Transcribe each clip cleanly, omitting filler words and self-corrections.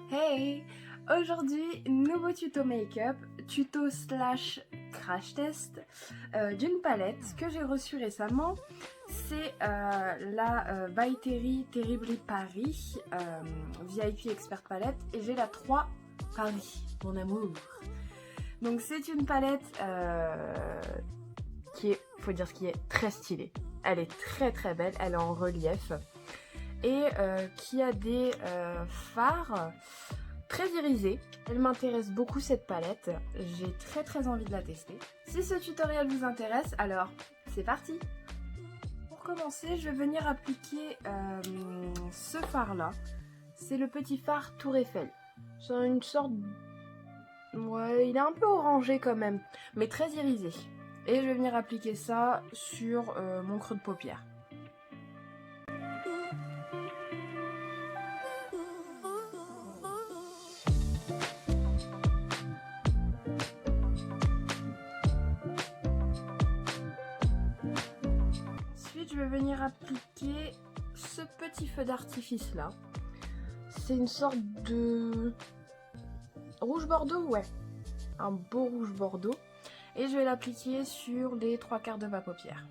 Hey! Aujourd'hui, nouveau tuto make-up, tuto slash crash test d'une palette que j'ai reçue récemment. C'est la By Terry Terribly Paris VIP Expert Palette et j'ai la 3 Paris, mon amour. Donc c'est une palette qui est, faut dire ce qui est, très stylée. Elle est très très belle, elle est en relief. Et qui a des fards très irisés. Elle m'intéresse beaucoup cette palette, j'ai très envie de la tester. Si ce tutoriel vous intéresse, alors c'est parti. Pour commencer, je vais venir appliquer ce fard là. C'est le petit fard Tour Eiffel. C'est une sorte... Ouais, il est un peu orangé quand même, mais très irisé. Et je vais venir appliquer ça sur mon creux de paupière. Je vais venir appliquer ce petit feu d'artifice là. C'est une sorte de rouge bordeaux, ouais, un beau rouge bordeaux. Et je vais l'appliquer sur les 3/4 de ma paupière.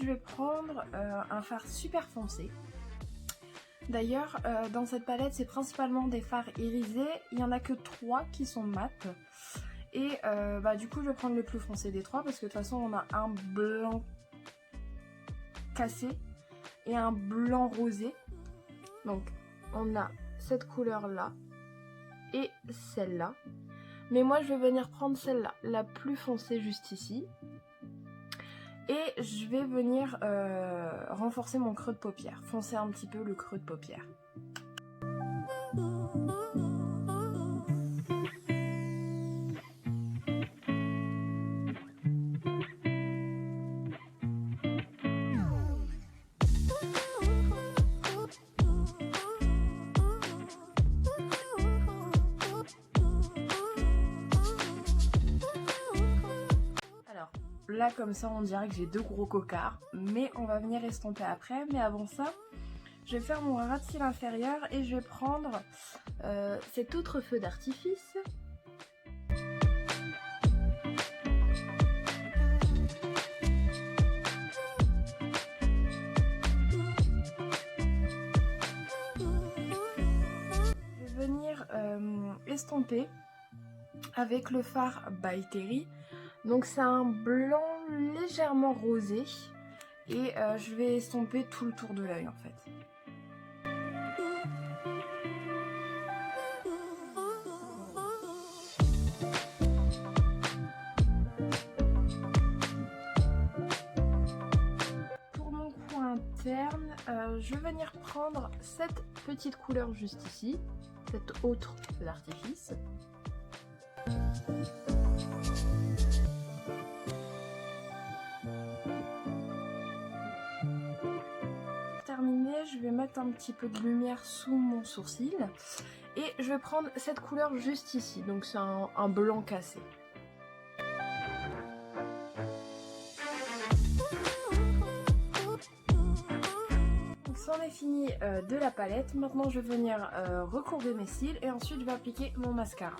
Je vais prendre un fard super foncé. D'ailleurs, dans cette palette, c'est principalement des fards irisés. Il n'y en a que 3 qui sont mat. Et du coup, je vais prendre le plus foncé des 3 parce que de toute façon, on a un blanc cassé et un blanc rosé. Donc, on a cette couleur-là et celle-là. Mais moi, je vais venir prendre celle-là, la plus foncée juste ici. Et je vais venir renforcer mon creux de paupière, foncer un petit peu le creux de paupière. Là comme ça on dirait que j'ai 2 gros cocards, mais on va venir estomper après. Mais avant ça, je vais faire mon ras de cils inférieur et je vais prendre cet autre feu d'artifice. Je vais venir estomper avec le fard By Terry. Donc c'est un blanc légèrement rosé et je vais estomper tout le tour de l'œil en fait. Pour mon coin interne, je vais venir prendre cette petite couleur juste ici, cette autre feu d'artifice. Je vais mettre un petit peu de lumière sous mon sourcil et je vais prendre cette couleur juste ici, donc c'est un blanc cassé. Donc c'en est fini de la palette. Maintenant je vais venir recourber mes cils et ensuite je vais appliquer mon mascara.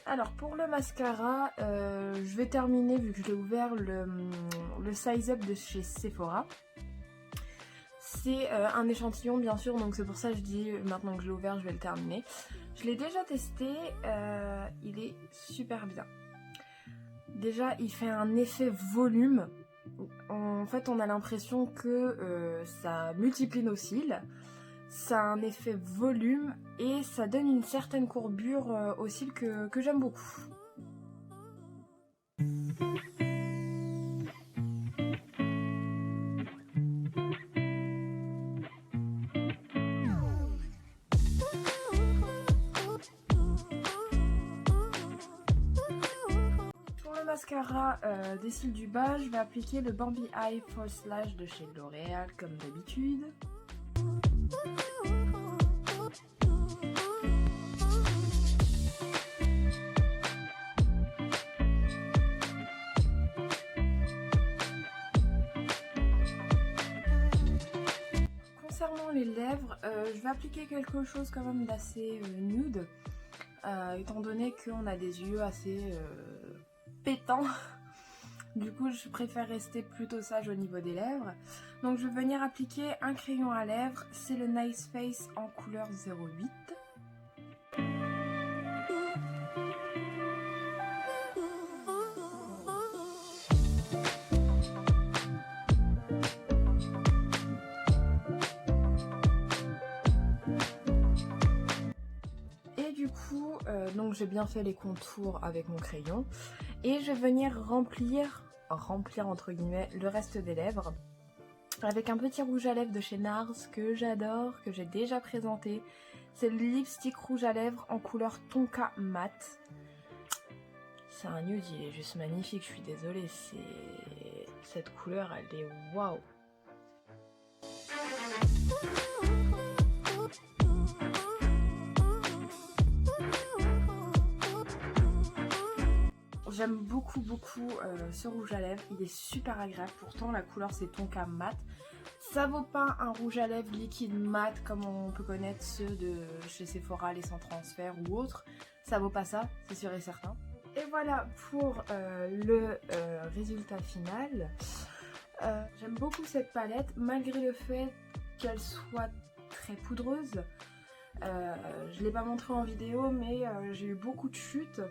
Alors pour le mascara, je vais terminer vu que j'ai ouvert le Size Up de chez Sephora. C'est un échantillon bien sûr, donc c'est pour ça que je dis maintenant que je l'ai ouvert je vais le terminer. Je l'ai déjà testé, il est super bien. Déjà il fait un effet volume, en fait on a l'impression que ça multiplie nos cils. Ça a un effet volume et ça donne une certaine courbure aux cils que j'aime beaucoup. mascara des cils du bas, je vais appliquer le Bambi Eye False Lash de chez L'Oréal comme d'habitude. Concernant les lèvres, je vais appliquer quelque chose quand même d'assez nude, étant donné qu'on a des yeux assez pétants. Du coup, je préfère rester plutôt sage au niveau des lèvres. Donc je vais venir appliquer un crayon à lèvres, c'est le Nice Face en couleur 08. Donc j'ai bien fait les contours avec mon crayon et je vais venir remplir entre guillemets le reste des lèvres avec un petit rouge à lèvres de chez NARS que j'adore, que j'ai déjà présenté. C'est le lipstick rouge à lèvres en couleur Tonka Mat. C'est un nude, il est juste magnifique, je suis désolée, cette couleur elle est waouh. J'aime beaucoup ce rouge à lèvres, il est super agréable, pourtant la couleur c'est Tonka Mat. Ça vaut pas un rouge à lèvres liquide mat comme on peut connaître ceux de chez Sephora, les sans transfert ou autres. Ça vaut pas ça, c'est sûr et certain. Et voilà pour le résultat final. J'aime beaucoup cette palette malgré le fait qu'elle soit très poudreuse. Je l'ai pas montré en vidéo mais j'ai eu beaucoup de chutes.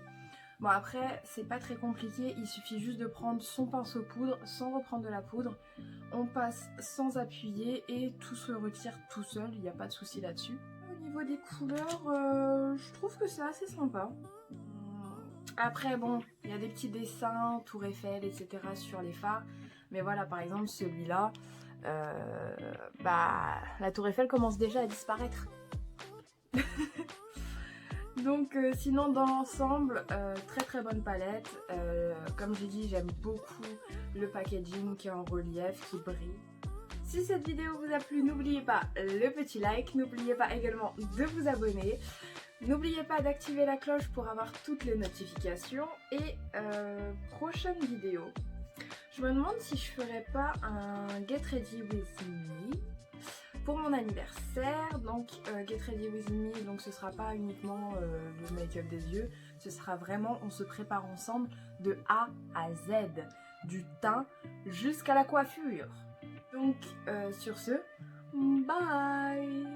Bon après c'est pas très compliqué, il suffit juste de prendre son pinceau poudre sans reprendre de la poudre. On passe sans appuyer et tout se retire tout seul, il n'y a pas de souci là-dessus. Au niveau des couleurs, je trouve que c'est assez sympa. Après bon, il y a des petits dessins, Tour Eiffel, etc. sur les fards. Mais voilà par exemple celui-là, la Tour Eiffel commence déjà à disparaître. Donc sinon dans l'ensemble, très bonne palette. Comme j'ai dit, j'aime beaucoup le packaging qui est en relief, qui brille. Si cette vidéo vous a plu, n'oubliez pas le petit like, n'oubliez pas également de vous abonner. N'oubliez pas d'activer la cloche pour avoir toutes les notifications. Et prochaine vidéo, je me demande si je ferais pas un Get Ready With Me pour mon anniversaire. Donc Get Ready With Me, donc ce sera pas uniquement le make-up des yeux, ce sera vraiment on se prépare ensemble de A à Z, du teint jusqu'à la coiffure. Donc sur ce, bye.